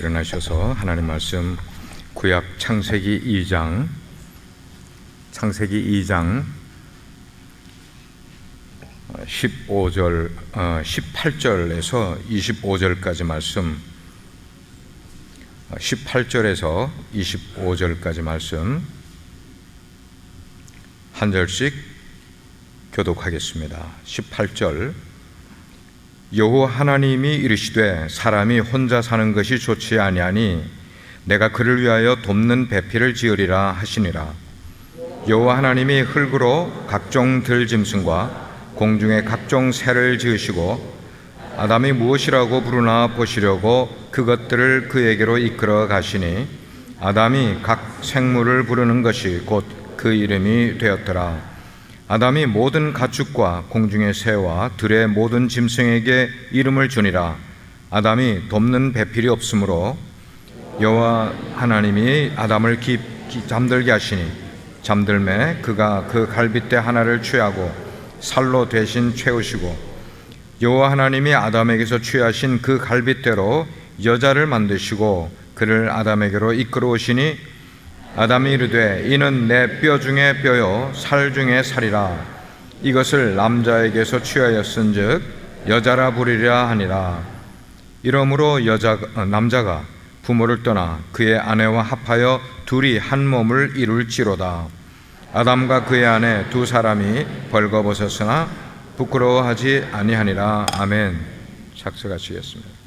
일어나셔서 하나님 말씀 구약 창세기 2장 18절에서 25절까지 말씀, 18절에서 25절까지 말씀 한 절씩 교독하겠습니다. 18절. 여호와 하나님이 이르시되 사람이 혼자 사는 것이 좋지 아니하니 내가 그를 위하여 돕는 배필을 지으리라 하시니라. 여호와 하나님이 흙으로 각종 들짐승과 공중의 각종 새를 지으시고 아담이 무엇이라고 부르나 보시려고 그것들을 그에게로 이끌어 가시니 아담이 각 생물을 부르는 것이 곧 그 이름이 되었더라. 아담이 모든 가축과 공중의 새와 들의 모든 짐승에게 이름을 주니라. 아담이 돕는 배필이 없으므로 여호와 하나님이 아담을 깊이 잠들게 하시니 잠들매 그가 그 갈빗대 하나를 취하고 살로 대신 채우시고 여호와 하나님이 아담에게서 취하신 그 갈빗대로 여자를 만드시고 그를 아담에게로 이끌어 오시니 아담이 이르되 이는 내 뼈 중에 뼈요 살 중에 살이라. 이것을 남자에게서 취하였은즉 여자라 부르리라 하니라. 이러므로 남자가 부모를 떠나 그의 아내와 합하여 둘이 한 몸을 이룰지로다. 아담과 그의 아내 두 사람이 벌거벗었으나 부끄러워하지 아니하니라. 아멘. 작성하시겠습니다.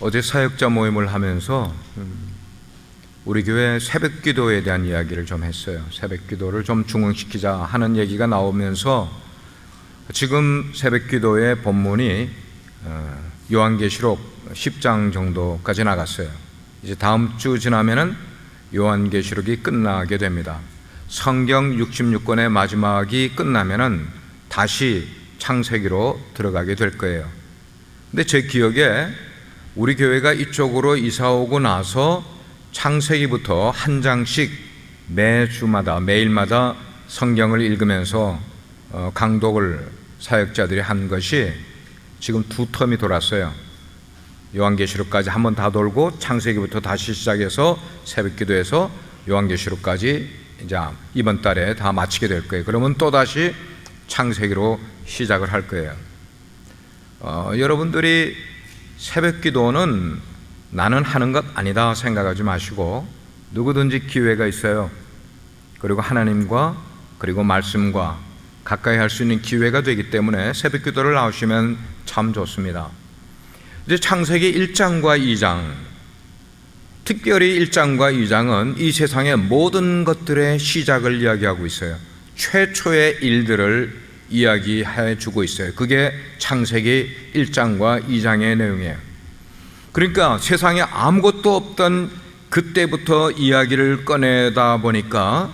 어제 사역자 모임을 하면서 우리 교회 새벽기도에 대한 이야기를 좀 했어요. 새벽기도를 좀 중흥시키자 하는 얘기가 나오면서 지금 새벽기도의 본문이 요한계시록 10장 정도까지 나갔어요. 이제 다음 주 지나면은 요한계시록이 끝나게 됩니다. 성경 66권의 마지막이 끝나면은 다시 창세기로 들어가게 될 거예요. 근데 제 기억에 우리 교회가 이쪽으로 이사 오고 나서 창세기부터 한 장씩 매일마다 성경을 읽으면서 강독을 사역자들이 한 것이 지금 두 텀이 돌았어요. 요한계시록까지 한번 다 돌고 창세기부터 다시 시작해서 새벽기도에서 요한계시록까지 이제 이번 달에 다 마치게 될 거예요. 그러면 또다시 창세기로 시작을 할 거예요. 여러분들이 새벽기도는 나는 하는 것 아니다 생각하지 마시고 누구든지 기회가 있어요. 그리고 하나님과 그리고 말씀과 가까이 할 수 있는 기회가 되기 때문에 새벽기도를 나오시면 참 좋습니다. 이제 창세기 1장과 2장, 특별히 1장과 2장은 이 세상의 모든 것들의 시작을 이야기하고 있어요. 최초의 일들을 이야기해 주고 있어요. 그게 창세기 1장과 2장의 내용이에요. 그러니까 세상에 아무것도 없던 그때부터 이야기를 꺼내다 보니까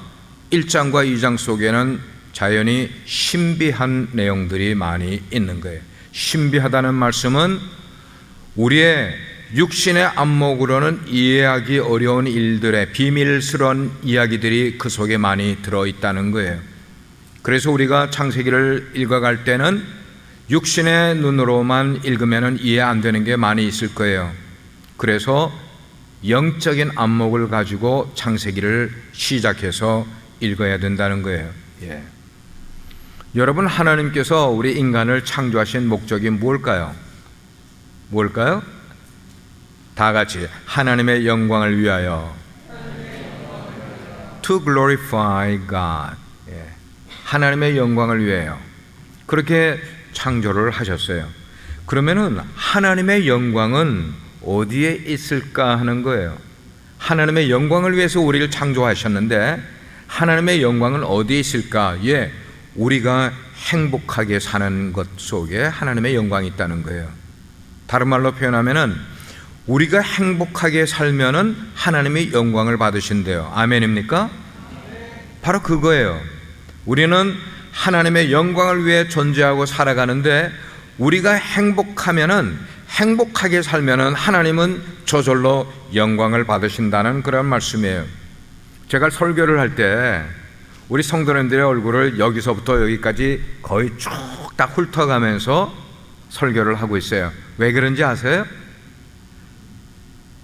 1장과 2장 속에는 자연히 신비한 내용들이 많이 있는 거예요. 신비하다는 말씀은 우리의 육신의 안목으로는 이해하기 어려운 일들의 비밀스러운 이야기들이 그 속에 많이 들어있다는 거예요. 그래서 우리가 창세기를 읽어갈 때는 육신의 눈으로만 읽으면 이해 안 되는 게 많이 있을 거예요. 그래서 영적인 안목을 가지고 창세기를 시작해서 읽어야 된다는 거예요. 여러분, 하나님께서 우리 인간을 창조하신 목적이 뭘까요? 뭘까요? 다 같이 하나님의 영광을 위하여 To glorify God. 하나님의 영광을 위하여 그렇게 창조를 하셨어요. 그러면은 하나님의 영광은 어디에 있을까 하는 거예요. 하나님의 영광을 위해서 우리를 창조하셨는데 하나님의 영광은 어디에 있을까? 우리가 행복하게 사는 것 속에 하나님의 영광이 있다는 거예요. 다른 말로 표현하면은 우리가 행복하게 살면은 하나님이 영광을 받으신대요. 아멘입니까? 바로 그거예요. 우리는 하나님의 영광을 위해 존재하고 살아가는데 우리가 행복하게 살면은 하나님은 저절로 영광을 받으신다는 그런 말씀이에요. 제가 설교를 할 때 우리 성도님들의 얼굴을 여기서부터 여기까지 거의 쭉 다 훑어가면서 설교를 하고 있어요. 왜 그런지 아세요?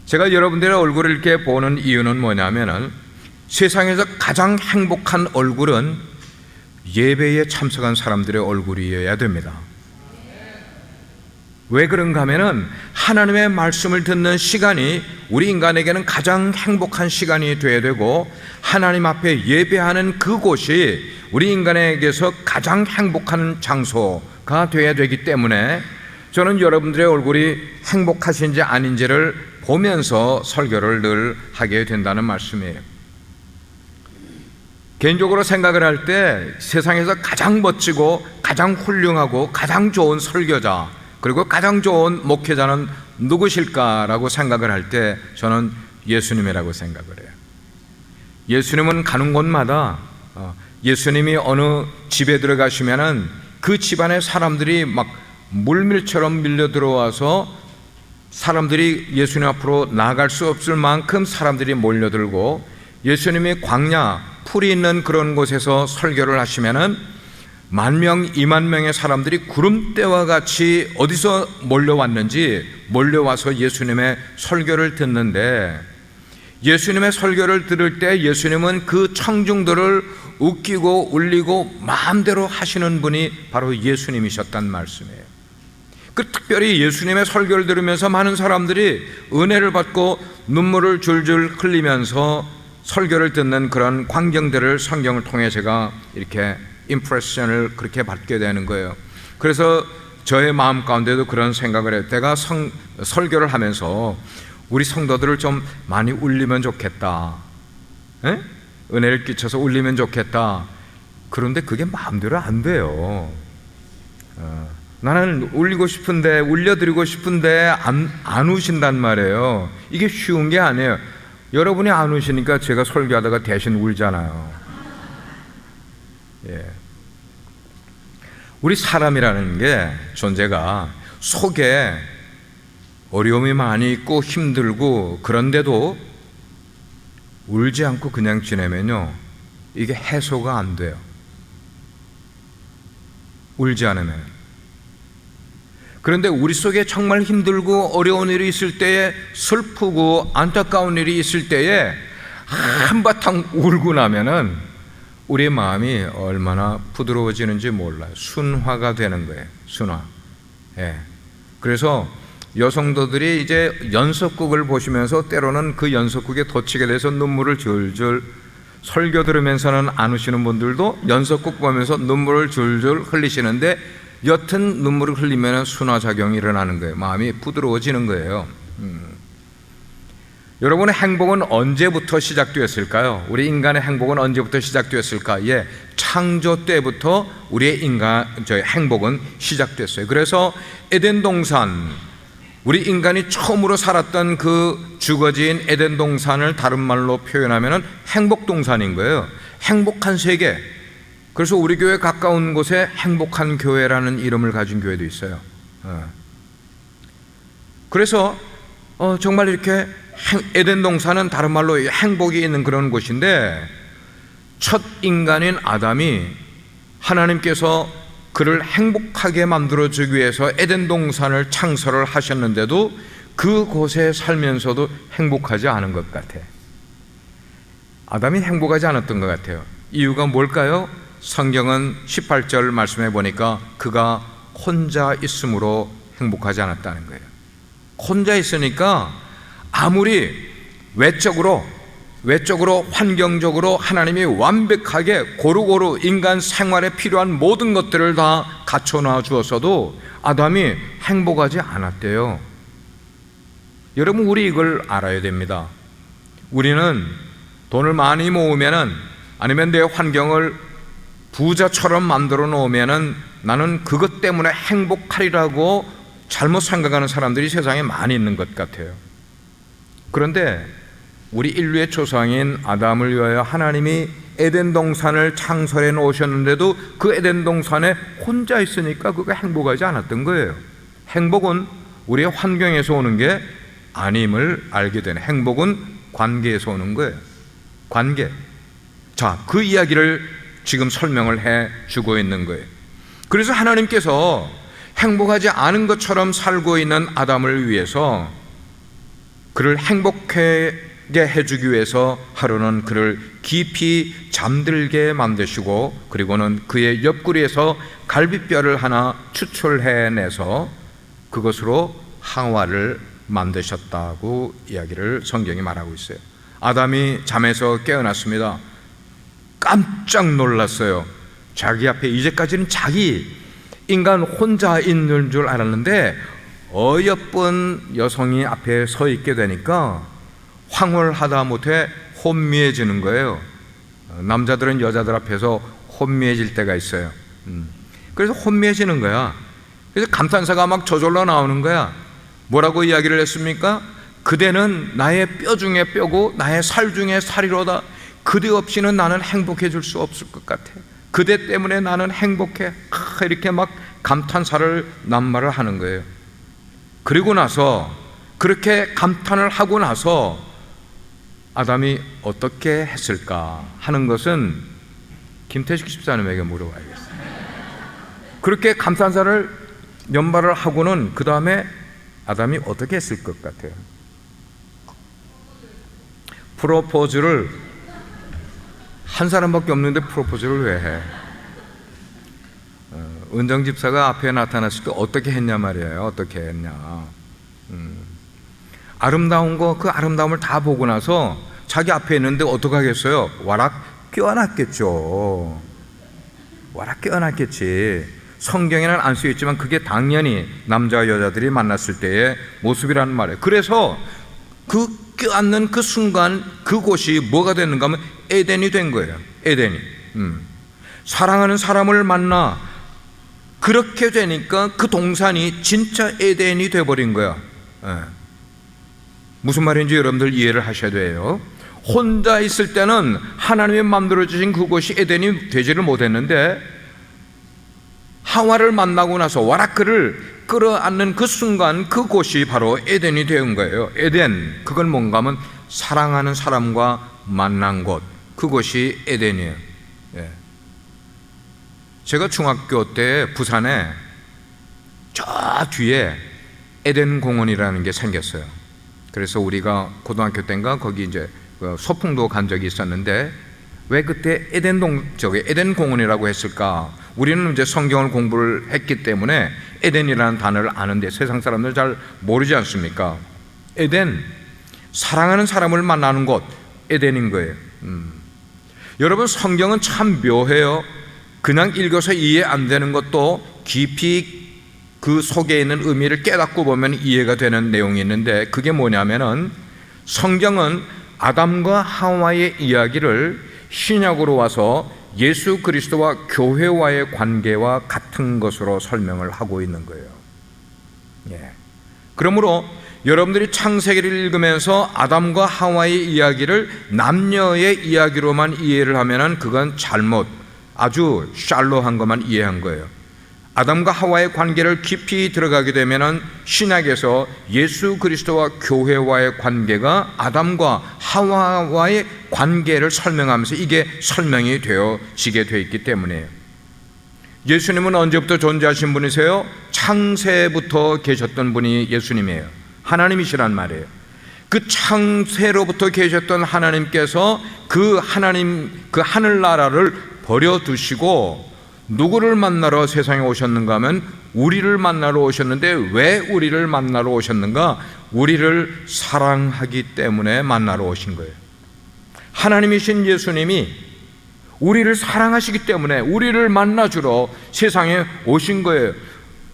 제가 여러분들의 얼굴을 이렇게 보는 이유는 뭐냐면은 세상에서 가장 행복한 얼굴은 예배에 참석한 사람들의 얼굴이어야 됩니다. 왜 그런가 하면은 하나님의 말씀을 듣는 시간이 우리 인간에게는 가장 행복한 시간이 되어야 되고, 하나님 앞에 예배하는 그곳이 우리 인간에게서 가장 행복한 장소가 되어야 되기 때문에 저는 여러분들의 얼굴이 행복하신지 아닌지를 보면서 설교를 늘 하게 된다는 말씀이에요. 개인적으로 생각을 할 때 세상에서 가장 멋지고 가장 훌륭하고 가장 좋은 설교자, 그리고 가장 좋은 목회자는 누구실까라고 생각을 할 때 저는 예수님이라고 생각을 해요. 예수님은 가는 곳마다 예수님이 어느 집에 들어가시면은 그 집안의 사람들이 막 물밀처럼 밀려 들어와서 사람들이 예수님 앞으로 나아갈 수 없을 만큼 사람들이 몰려들고, 예수님이 광야 풀이 있는 그런 곳에서 설교를 하시면은 10,000명, 20,000명의 사람들이 구름대와 같이 어디서 몰려왔는지 몰려와서 예수님의 설교를 듣는데, 예수님의 설교를 들을 때 예수님은 그 청중들을 웃기고 울리고 마음대로 하시는 분이 바로 예수님이셨단 말씀이에요. 그 특별히 예수님의 설교를 들으면서 많은 사람들이 은혜를 받고 눈물을 줄줄 흘리면서 설교를 듣는 그런 광경들을 성경을 통해 제가 이렇게 임프레션을 그렇게 받게 되는 거예요. 그래서 저의 마음 가운데도 그런 생각을 해요. 내가 설교를 하면서 우리 성도들을 좀 많이 울리면 좋겠다, 은혜를 끼쳐서 울리면 좋겠다. 그런데 그게 마음대로 안 돼요. 나는 울리고 싶은데, 울려드리고 싶은데 안 우신단 말이에요. 이게 쉬운 게 아니에요. 여러분이 안 우시니까 제가 설교하다가 대신 울잖아요. 예. 우리 사람이라는 게 존재가 속에 어려움이 많이 있고 힘들고, 그런데도 울지 않고 그냥 지내면요, 이게 해소가 안 돼요. 울지 않으면. 그런데 우리 속에 정말 힘들고 어려운 일이 있을 때에, 슬프고 안타까운 일이 있을 때에 한바탕 울고 나면은 우리의 마음이 얼마나 부드러워지는지 몰라요. 순화가 되는 거예요. 순화. 예. 그래서 여성도들이 이제 연속극을 보시면서 때로는 그 연속극에 덧치게 돼서 눈물을 줄줄, 설교 들으면서는 안 우시는 분들도 연속극 보면서 눈물을 줄줄 흘리시는데, 옅은 눈물을 흘리면 순화작용이 일어나는 거예요. 마음이 부드러워지는 거예요. 여러분의 행복은 언제부터 시작되었을까요? 우리 인간의 행복은 언제부터 시작되었을까? 예, 창조 때부터 우리의 행복은 시작됐어요. 그래서 에덴 동산, 우리 인간이 처음으로 살았던 그 주거지인 에덴 동산을 다른 말로 표현하면 행복 동산인 거예요. 행복한 세계. 그래서 우리 교회 가까운 곳에 행복한 교회라는 이름을 가진 교회도 있어요. 그래서 정말 이렇게 에덴 동산은 다른 말로 행복이 있는 그런 곳인데, 첫 인간인 아담이 하나님께서 그를 행복하게 만들어주기 위해서 에덴 동산을 창설을 하셨는데도 그곳에 살면서도 행복하지 않은 것 같아. 아담이 행복하지 않았던 것 같아요. 이유가 뭘까요? 성경은 18절 말씀해 보니까 그가 혼자 있으므로 행복하지 않았다는 거예요. 혼자 있으니까 아무리 외적으로 환경적으로 하나님이 완벽하게 고루고루 인간 생활에 필요한 모든 것들을 다 갖춰놔 주었어도 아담이 행복하지 않았대요. 여러분, 우리 이걸 알아야 됩니다. 우리는 돈을 많이 모으면은, 아니면 내 환경을 부자처럼 만들어 놓으면은 나는 그것 때문에 행복하리라고 잘못 생각하는 사람들이 세상에 많이 있는 것 같아요. 그런데 우리 인류의 조상인 아담을 위하여 하나님이 에덴 동산을 창설해 놓으셨는데도 그 에덴 동산에 혼자 있으니까 그가 행복하지 않았던 거예요. 행복은 우리의 환경에서 오는 게 아님을 알게 되는, 행복은 관계에서 오는 거예요. 관계. 자, 그 이야기를 지금 설명을 해 주고 있는 거예요. 그래서 하나님께서 행복하지 않은 것처럼 살고 있는 아담을 위해서 그를 행복하게 해주기 위해서 하루는 그를 깊이 잠들게 만드시고, 그리고는 그의 옆구리에서 갈비뼈를 하나 추출해내서 그것으로 하와를 만드셨다고 이야기를 성경이 말하고 있어요. 아담이 잠에서 깨어났습니다. 깜짝 놀랐어요. 자기 앞에 이제까지는 자기 인간 혼자 있는 줄 알았는데 어여쁜 여성이 앞에 서 있게 되니까 황홀하다 못해 혼미해지는 거예요. 남자들은 여자들 앞에서 혼미해질 때가 있어요. 그래서 혼미해지는 거야. 그래서 감탄사가 막 저절로 나오는 거야. 뭐라고 이야기를 했습니까? 그대는 나의 뼈 중에 뼈고 나의 살 중에 살이로다. 그대 없이는 나는 행복해질 수 없을 것 같아. 그대 때문에 나는 행복해. 이렇게 막 감탄사를 낱말을 하는 거예요. 그리고 나서, 그렇게 감탄을 하고 나서 아담이 어떻게 했을까 하는 것은 김태식 집사님에게 물어봐야겠어요. 그렇게 감탄사를 연발을 하고는 그 다음에 아담이 어떻게 했을 것 같아요? 프로포즈를, 한 사람밖에 없는데 프로포즈를 왜 해? 은정 집사가 앞에 나타났을 때 어떻게 했냐 말이에요. 어떻게 했냐. 아름다운 거, 그 아름다움을 다 보고 나서 자기 앞에 있는데 어떻게 하겠어요? 와락 껴안았겠죠. 와락 껴안았겠지. 성경에는 안 쓰여 있지만 그게 당연히 남자와 여자들이 만났을 때의 모습이라는 말이에요. 그래서 그 껴안는 그 순간 그곳이 뭐가 됐는가 하면 에덴이 된 거예요. 에덴이. 사랑하는 사람을 만나 그렇게 되니까 그 동산이 진짜 에덴이 돼버린 거야. 무슨 말인지 여러분들 이해를 하셔야 돼요. 혼자 있을 때는 하나님이 만들어주신 그곳이 에덴이 되지를 못했는데 하와를 만나고 나서 와라크를 끌어안는 그 순간 그곳이 바로 에덴이 된 거예요. 에덴, 그건 뭔가 하면 사랑하는 사람과 만난 곳, 그곳이 에덴이에요. 제가 중학교 때 부산에 저 뒤에 에덴 공원이라는 게 생겼어요. 그래서 우리가 고등학교 때인가 거기 이제 소풍도 간 적이 있었는데 왜 그때 에덴 공원이라고 했을까? 우리는 이제 성경을 공부를 했기 때문에 에덴이라는 단어를 아는데 세상 사람들 잘 모르지 않습니까? 에덴, 사랑하는 사람을 만나는 곳, 에덴인 거예요. 여러분, 성경은 참 묘해요. 그냥 읽어서 이해 안 되는 것도 깊이 그 속에 있는 의미를 깨닫고 보면 이해가 되는 내용이 있는데, 그게 뭐냐면은 성경은 아담과 하와의 이야기를 신약으로 와서 예수 그리스도와 교회와의 관계와 같은 것으로 설명을 하고 있는 거예요. 그러므로 여러분들이 창세기를 읽으면서 아담과 하와의 이야기를 남녀의 이야기로만 이해를 하면은 그건 잘못, 아주 샬로한 것만 이해한 거예요. 아담과 하와의 관계를 깊이 들어가게 되면은 신약에서 예수 그리스도와 교회와의 관계가 아담과 하와와의 관계를 설명하면서 이게 설명이 되어지게 되어 있기 때문이에요. 예수님은 언제부터 존재하신 분이세요? 창세부터 계셨던 분이 예수님이에요. 하나님이시란 말이에요. 그 창세로부터 계셨던 하나님께서 그 하늘나라를 버려두시고 누구를 만나러 세상에 오셨는가 하면 우리를 만나러 오셨는데, 왜 우리를 만나러 오셨는가? 우리를 사랑하기 때문에 만나러 오신 거예요. 하나님이신 예수님이 우리를 사랑하시기 때문에 우리를 만나주러 세상에 오신 거예요.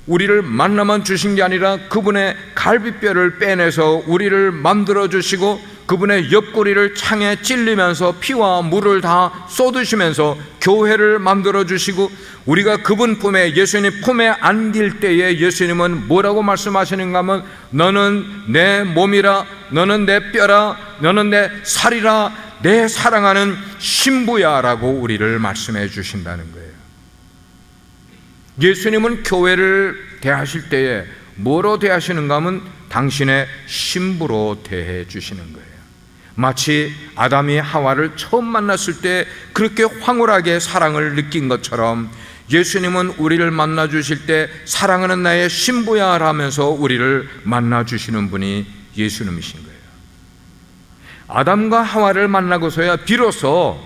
우리를 만나만 주신 게 아니라 그분의 갈비뼈를 빼내서 우리를 만들어 주시고 그분의 옆구리를 창에 찔리면서 피와 물을 다 쏟으시면서 교회를 만들어 주시고, 우리가 그분 품에, 예수님 품에 안길 때에 예수님은 뭐라고 말씀하시는가 하면 너는 내 몸이라, 너는 내 뼈라, 너는 내 살이라, 내 사랑하는 신부야 라고 우리를 말씀해 주신다는 거예요. 예수님은 교회를 대하실 때에 뭐로 대하시는가 하면 당신의 신부로 대해 주시는 거예요. 마치 아담이 하와를 처음 만났을 때 그렇게 황홀하게 사랑을 느낀 것처럼 예수님은 우리를 만나 주실 때 사랑하는 나의 신부야 라면서 우리를 만나 주시는 분이 예수님이신 거예요. 아담과 하와를 만나고서야 비로소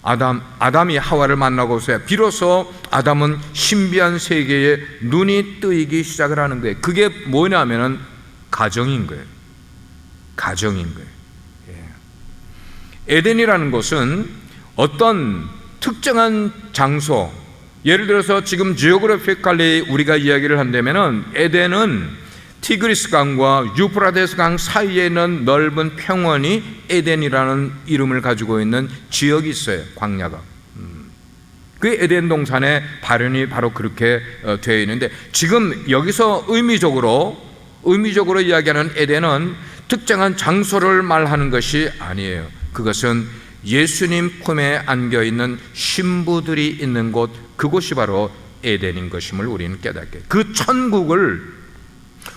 아담이 하와를 만나고서야 비로소 아담은 신비한 세계에 눈이 뜨이기 시작을 하는 거예요. 그게 뭐냐면은 가정인 거예요. 가정인 거예요. 에덴이라는 곳은 어떤 특정한 장소, 예를 들어서 지금 지오그래피컬리 우리가 이야기를 한다면은 에덴은 티그리스 강과 유프라데스 강 사이에 있는 넓은 평원이 에덴이라는 이름을 가지고 있는 지역이 있어요. 광야가. 그 에덴 동산의 발현이 바로 그렇게 되어 있는데, 지금 여기서 의미적으로 이야기하는 에덴은 특정한 장소를 말하는 것이 아니에요. 그것은 예수님 품에 안겨 있는 신부들이 있는 곳, 그곳이 바로 에덴인 것임을 우리는 깨닫게 해요. 그 천국을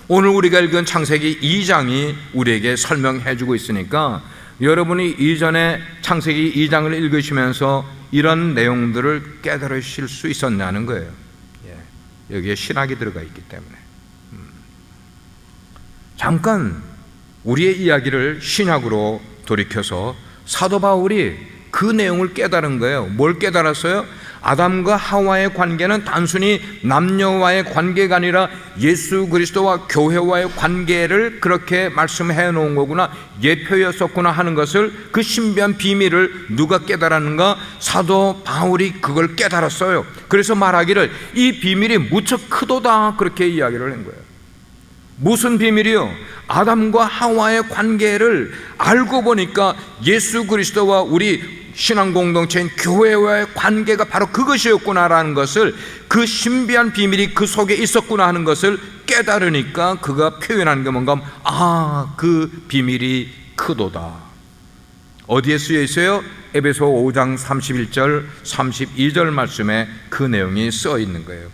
오늘 우리가 읽은 창세기 2장이 우리에게 설명해 주고 있으니까, 여러분이 이전에 창세기 2장을 읽으시면서 이런 내용들을 깨달으실 수 있었냐는 거예요. 여기에 신학이 들어가 있기 때문에. 잠깐 우리의 이야기를 신약으로 돌이켜서 사도 바울이 그 내용을 깨달은 거예요. 뭘 깨달았어요? 아담과 하와의 관계는 단순히 남녀와의 관계가 아니라 예수 그리스도와 교회와의 관계를 그렇게 말씀해 놓은 거구나, 예표였었구나 하는 것을, 그 신비한 비밀을 누가 깨달았는가? 사도 바울이 그걸 깨달았어요. 그래서 말하기를 이 비밀이 무척 크도다, 그렇게 이야기를 한 거예요. 무슨 비밀이요? 아담과 하와의 관계를 알고 보니까 예수 그리스도와 우리 신앙 공동체인 교회와의 관계가 바로 그것이었구나라는 것을, 그 신비한 비밀이 그 속에 있었구나 하는 것을 깨달으니까 그가 표현하는 게 뭔가, 그 비밀이 크도다. 어디에 쓰여 있어요? 에베소 5장 31절 32절 말씀에 그 내용이 써 있는 거예요.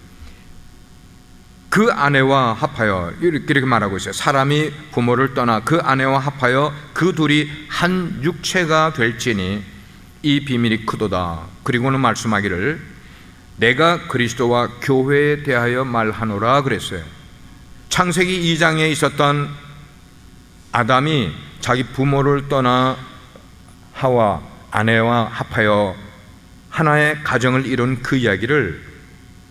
그 아내와 합하여, 이렇게 말하고 있어요. 사람이 부모를 떠나 그 아내와 합하여 그 둘이 한 육체가 될지니 이 비밀이 크도다. 그리고는 말씀하기를 내가 그리스도와 교회에 대하여 말하노라 그랬어요. 창세기 2장에 있었던 아담이 자기 부모를 떠나 하와 아내와 합하여 하나의 가정을 이룬 그 이야기를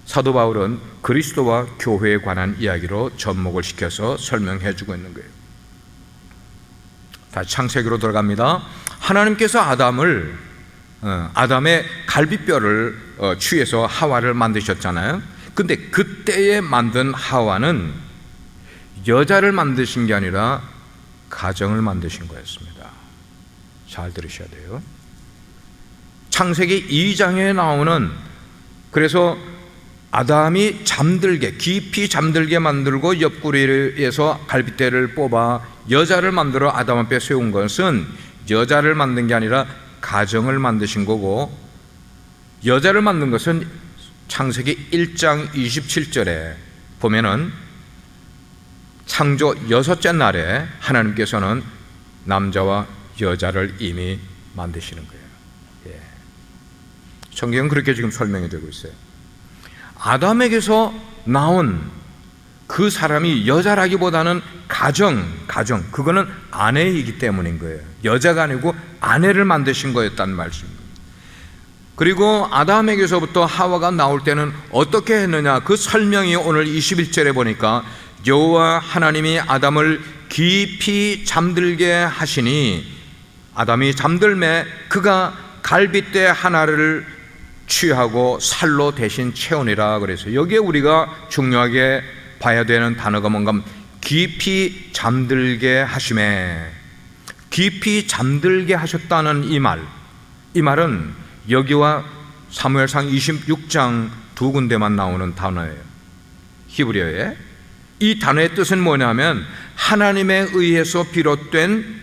사도 바울은 그리스도와 교회에 관한 이야기로 접목을 시켜서 설명해 주고 있는 거예요. 다시 창세기로 들어갑니다. 하나님께서 아담의 갈비뼈를 취해서 하와를 만드셨잖아요. 근데 그때에 만든 하와는 여자를 만드신 게 아니라 가정을 만드신 거였습니다. 잘 들으셔야 돼요. 창세기 2장에 나오는, 그래서 아담이 깊이 잠들게 만들고 옆구리에서 갈빗대를 뽑아 여자를 만들어 아담 앞에 세운 것은 여자를 만든 게 아니라 가정을 만드신 거고, 여자를 만든 것은 창세기 1장 27절에 보면은 창조 6째 날에 하나님께서는 남자와 여자를 이미 만드시는 거예요. 성경은 그렇게 지금 설명이 되고 있어요. 아담에게서 나온 그 사람이 여자라기보다는 가정, 그거는 아내이기 때문인 거예요. 여자가 아니고 아내를 만드신 거였단 말씀입니다. 그리고 아담에게서부터 하와가 나올 때는 어떻게 했느냐, 그 설명이 오늘 21절에 보니까 여호와 하나님이 아담을 깊이 잠들게 하시니 아담이 잠들매 그가 갈빗대 하나를 취하고 살로 대신 채우니라. 그래서 여기에 우리가 중요하게 봐야 되는 단어가 뭔가, 깊이 잠들게 하심에, 깊이 잠들게 하셨다는 이 말은 여기와 사무엘상 26장 두 군데만 나오는 단어예요. 히브리어에. 이 단어의 뜻은 뭐냐면 하나님에 의해서 비롯된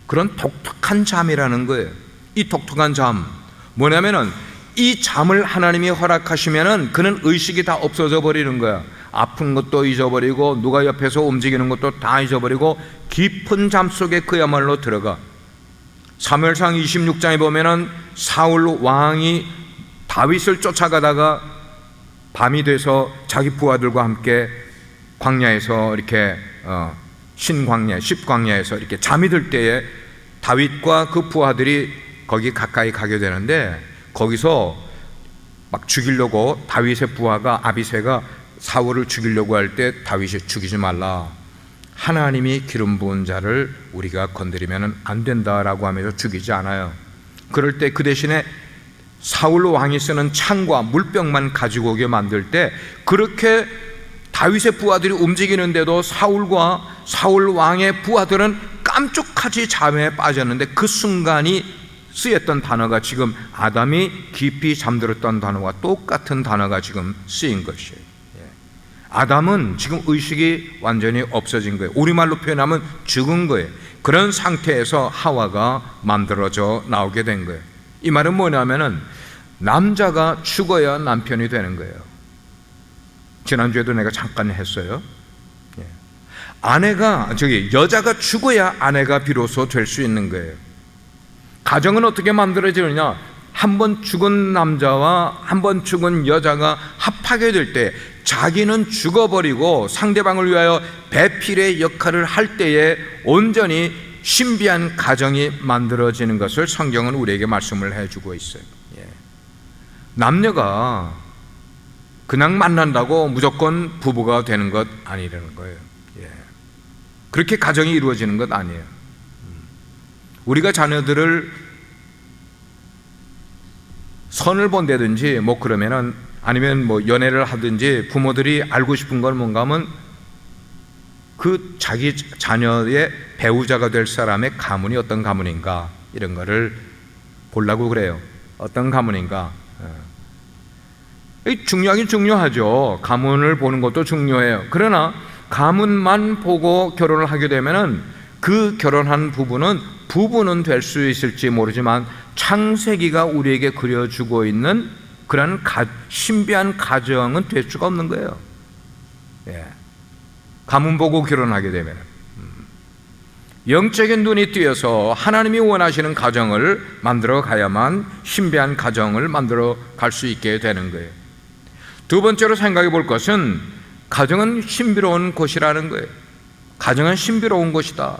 그런 독특한 잠이라는 거예요. 이 독특한 잠 뭐냐면은, 이 잠을 하나님이 허락하시면은 그는 의식이 다 없어져 버리는 거야. 아픈 것도 잊어버리고 누가 옆에서 움직이는 것도 다 잊어버리고 깊은 잠 속에 그야말로 들어가. 사무엘상 26장에 보면은 사울 왕이 다윗을 쫓아가다가 밤이 돼서 자기 부하들과 함께 광야에서 이렇게 신광야, 십광야에서 이렇게 잠이 들 때에 다윗과 그 부하들이 거기 가까이 가게 되는데, 거기서 막 죽이려고 다윗의 부하가 아비새가 사울을 죽이려고 할 때 다윗이 죽이지 말라, 하나님이 기름 부은 자를 우리가 건드리면 안 된다라고 하면서 죽이지 않아요. 그럴 때 그 대신에 사울 왕이 쓰는 창과 물병만 가지고 오게 만들 때, 그렇게 다윗의 부하들이 움직이는데도 사울과 사울 왕의 부하들은 깜짝같이 잠에 빠졌는데, 그 순간이 쓰였던 단어가 지금 아담이 깊이 잠들었던 단어와 똑같은 단어가 지금 쓰인 것이에요. 아담은 지금 의식이 완전히 없어진 거예요. 우리말로 표현하면 죽은 거예요. 그런 상태에서 하와가 만들어져 나오게 된 거예요. 이 말은 뭐냐면은 남자가 죽어야 남편이 되는 거예요. 지난주에도 내가 잠깐 했어요. 여자가 죽어야 아내가 비로소 될 수 있는 거예요. 가정은 어떻게 만들어지느냐? 한 번 죽은 남자와 한 번 죽은 여자가 합하게 될 때, 자기는 죽어버리고 상대방을 위하여 배필의 역할을 할 때에 온전히 신비한 가정이 만들어지는 것을 성경은 우리에게 말씀을 해주고 있어요. 남녀가 그냥 만난다고 무조건 부부가 되는 것 아니라는 거예요. 그렇게 가정이 이루어지는 것 아니에요. 우리가 자녀들을 선을 본다든지 그러면은, 아니면 연애를 하든지 부모들이 알고 싶은 건 뭔가 하면 그 자기 자녀의 배우자가 될 사람의 가문이 어떤 가문인가, 이런 거를 보려고 그래요. 어떤 가문인가. 중요하긴 중요하죠. 가문을 보는 것도 중요해요. 그러나 가문만 보고 결혼을 하게 되면은 그 결혼한 부부는 될 수 있을지 모르지만 창세기가 우리에게 그려주고 있는 그런 신비한 가정은 될 수가 없는 거예요. 가문 보고 결혼하게 되면 영적인 눈이 띄어서 하나님이 원하시는 가정을 만들어 가야만 신비한 가정을 만들어 갈 수 있게 되는 거예요. 두 번째로 생각해 볼 것은 가정은 신비로운 곳이라는 거예요. 가정은 신비로운 곳이다.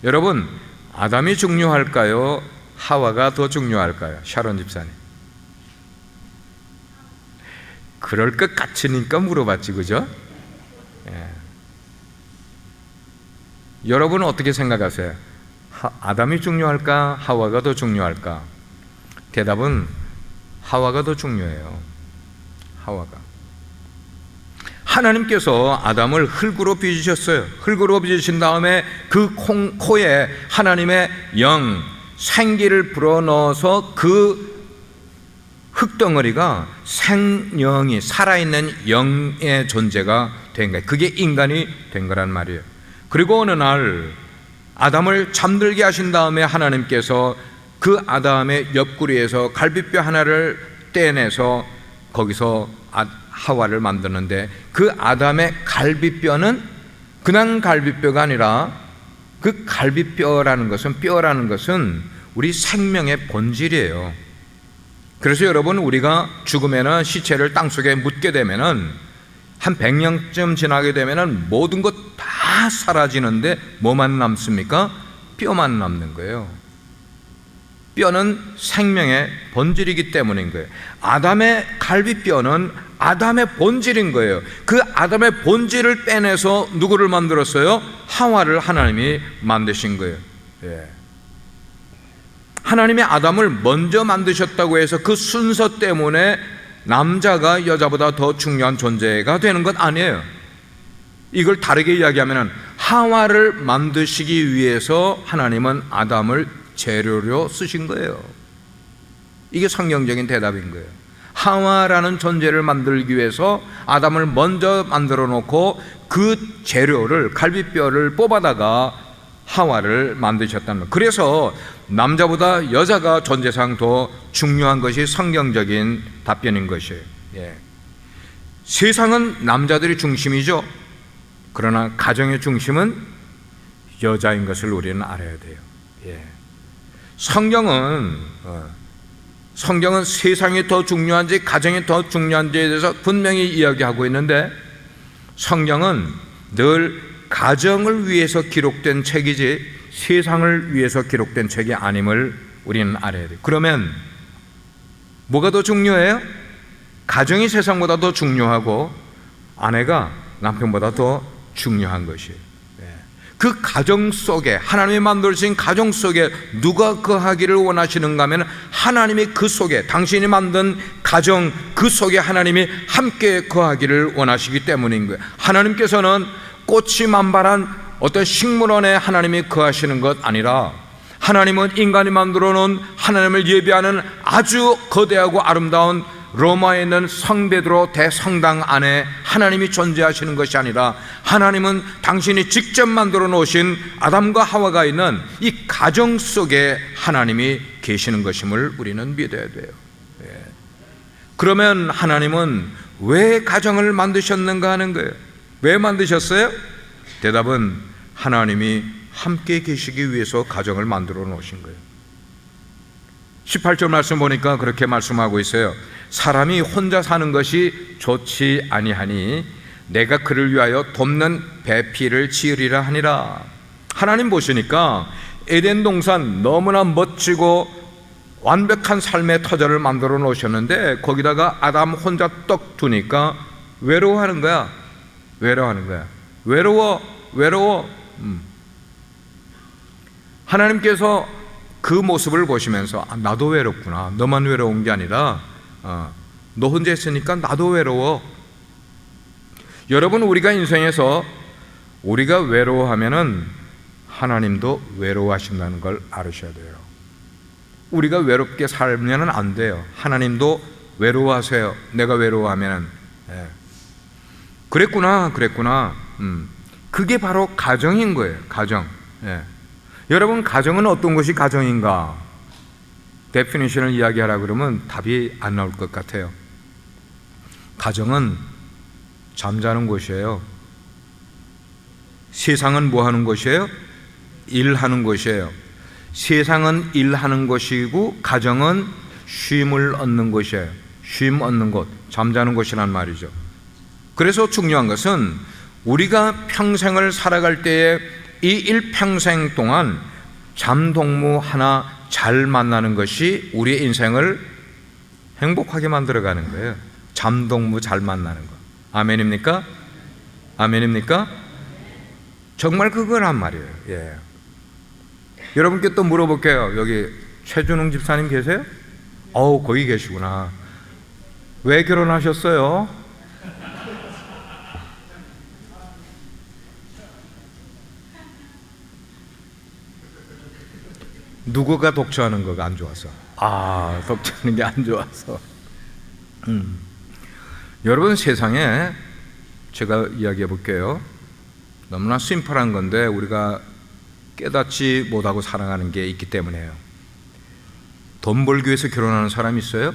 여러분, 아담이 중요할까요? 하와가 더 중요할까요? 샤론 집사님. 그럴 것 같으니까 물어봤지, 그죠? 여러분은 어떻게 생각하세요? 아담이 중요할까? 하와가 더 중요할까? 대답은 하와가 더 중요해요. 하와가. 하나님께서 아담을 흙으로 빚으셨어요. 흙으로 빚으신 다음에 그 코에 하나님의 영, 생기를 불어넣어서 그 흙덩어리가 생명이 살아있는 영의 존재가 된 거예요. 그게 인간이 된 거란 말이에요. 그리고 어느 날 아담을 잠들게 하신 다음에 하나님께서 그 아담의 옆구리에서 갈비뼈 하나를 떼내서 거기서 하와를 만드는데, 그 아담의 갈비뼈는 그냥 갈비뼈가 아니라 그 갈비뼈라는 것은, 뼈라는 것은 우리 생명의 본질이에요. 그래서 여러분, 우리가 죽으면은 시체를 땅속에 묻게 되면은 한 100년쯤 지나게 되면은 모든 것 다 사라지는데 뭐만 남습니까? 뼈만 남는 거예요. 뼈는 생명의 본질이기 때문인 거예요. 아담의 갈비뼈는 아담의 본질인 거예요. 그 아담의 본질을 빼내서 누구를 만들었어요? 하와를 하나님이 만드신 거예요. 하나님이 아담을 먼저 만드셨다고 해서 그 순서 때문에 남자가 여자보다 더 중요한 존재가 되는 것 아니에요. 이걸 다르게 이야기하면 하와를 만드시기 위해서 하나님은 아담을 재료로 쓰신 거예요. 이게 성경적인 대답인 거예요. 하와라는 존재를 만들기 위해서 아담을 먼저 만들어 놓고 그 재료를, 갈비뼈를 뽑아다가 하와를 만드셨다는 거예요. 그래서 남자보다 여자가 존재상 더 중요한 것이 성경적인 답변인 것이에요. 세상은 남자들이 중심이죠. 그러나 가정의 중심은 여자인 것을 우리는 알아야 돼요. 성경은 세상이 더 중요한지 가정이 더 중요한지에 대해서 분명히 이야기하고 있는데, 성경은 늘 가정을 위해서 기록된 책이지 세상을 위해서 기록된 책이 아님을 우리는 알아야 돼요. 그러면 뭐가 더 중요해요? 가정이 세상보다 더 중요하고 아내가 남편보다 더 중요한 것이에요. 그 가정 속에, 하나님이 만들어주신 가정 속에 누가 거하기를 원하시는가 하면 하나님이 그 속에, 당신이 만든 가정 그 속에 하나님이 함께 거하기를 원하시기 때문인 거예요. 하나님께서는 꽃이 만발한 어떤 식물원에 하나님이 거하시는 것 아니라, 하나님은 인간이 만들어 놓은 하나님을 예배하는 아주 거대하고 아름다운 로마에 있는 성베드로 대성당 안에 하나님이 존재하시는 것이 아니라, 하나님은 당신이 직접 만들어 놓으신 아담과 하와가 있는 이 가정 속에 하나님이 계시는 것임을 우리는 믿어야 돼요. 그러면 하나님은 왜 가정을 만드셨는가 하는 거예요. 왜 만드셨어요? 대답은 하나님이 함께 계시기 위해서 가정을 만들어 놓으신 거예요. 18절 말씀 보니까 그렇게 말씀하고 있어요. 사람이 혼자 사는 것이 좋지 아니하니 내가 그를 위하여 돕는 배필을 지으리라 하니라. 하나님 보시니까 에덴 동산 너무나 멋지고 완벽한 삶의 터전을 만들어 놓으셨는데, 거기다가 아담 혼자 떡 두니까 외로워하는 거야. 외로워. 하나님께서 그 모습을 보시면서 나도 외롭구나, 너만 외로운 게 아니라 너 혼자 있으니까 나도 외로워. 여러분, 우리가 인생에서 우리가 외로워하면은 하나님도 외로워하신다는 걸 알으셔야 돼요. 우리가 외롭게 살면 안 돼요. 하나님도 외로워하세요. 내가 외로워하면은. 그랬구나. 그게 바로 가정인 거예요. 가정. 여러분, 가정은 어떤 것이 가정인가? 데피니션을 이야기하라 그러면 답이 안 나올 것 같아요. 가정은 잠자는 곳이에요. 세상은 뭐 하는 곳이에요? 일하는 곳이에요. 세상은 일하는 곳이고 가정은 쉼을 얻는 곳이에요. 쉼 얻는 곳, 잠자는 곳이란 말이죠. 그래서 중요한 것은 우리가 평생을 살아갈 때에 이 일평생 동안 잠동무 하나 잘 만나는 것이 우리의 인생을 행복하게 만들어가는 거예요. 잠동무 잘 만나는 거. 아멘입니까? 정말 그거란 말이에요. 여러분께 또 물어볼게요. 여기 최준웅 집사님 계세요? 거기 계시구나. 왜 결혼하셨어요? 누구가 독처하는 거가 안 좋아서. 독처하는 게 안 좋아서. 여러분, 세상에 제가 이야기해 볼게요. 너무나 심플한 건데 우리가 깨닫지 못하고 살아가는 게 있기 때문에요. 돈 벌기 위해서 결혼하는 사람이 있어요?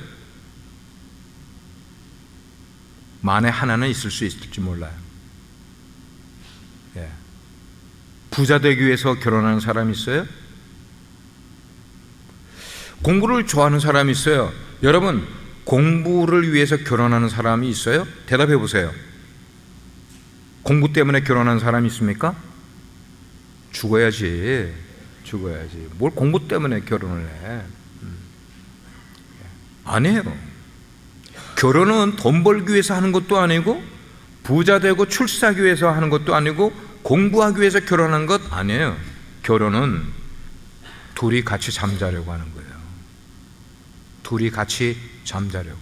만에 하나는 있을 수 있을지 몰라요. 부자 되기 위해서 결혼하는 사람이 있어요? 공부를 좋아하는 사람이 있어요? 여러분, 공부를 위해서 결혼하는 사람이 있어요? 대답해 보세요. 공부 때문에 결혼하는 사람이 있습니까? 죽어야지. 뭘 공부 때문에 결혼을 해? 아니에요. 결혼은 돈 벌기 위해서 하는 것도 아니고, 부자 되고 출세하기 위해서 하는 것도 아니고, 공부하기 위해서 결혼하는 것 아니에요. 결혼은 둘이 같이 잠자려고 하는 거예요. 둘이 같이 잠자려고.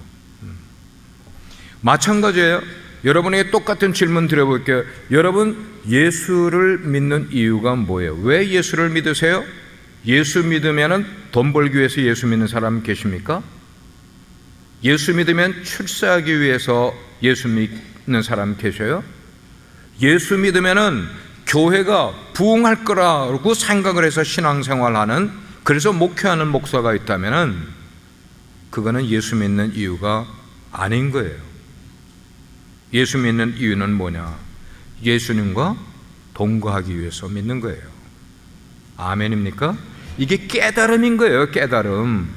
마찬가지예요. 여러분에게 똑같은 질문 드려볼게요. 여러분, 예수를 믿는 이유가 뭐예요? 왜 예수를 믿으세요? 예수 믿으면 돈 벌기 위해서 예수 믿는 사람 계십니까? 예수 믿으면 출세하기 위해서 예수 믿는 사람 계셔요? 예수 믿으면 교회가 부흥할 거라고 생각을 해서 신앙생활하는, 그래서 목회하는 목사가 있다면 그거는 예수 믿는 이유가 아닌 거예요. 예수 믿는 이유는 뭐냐? 예수님과 동거하기 위해서 믿는 거예요. 아멘입니까? 이게 깨달음인 거예요. 깨달음.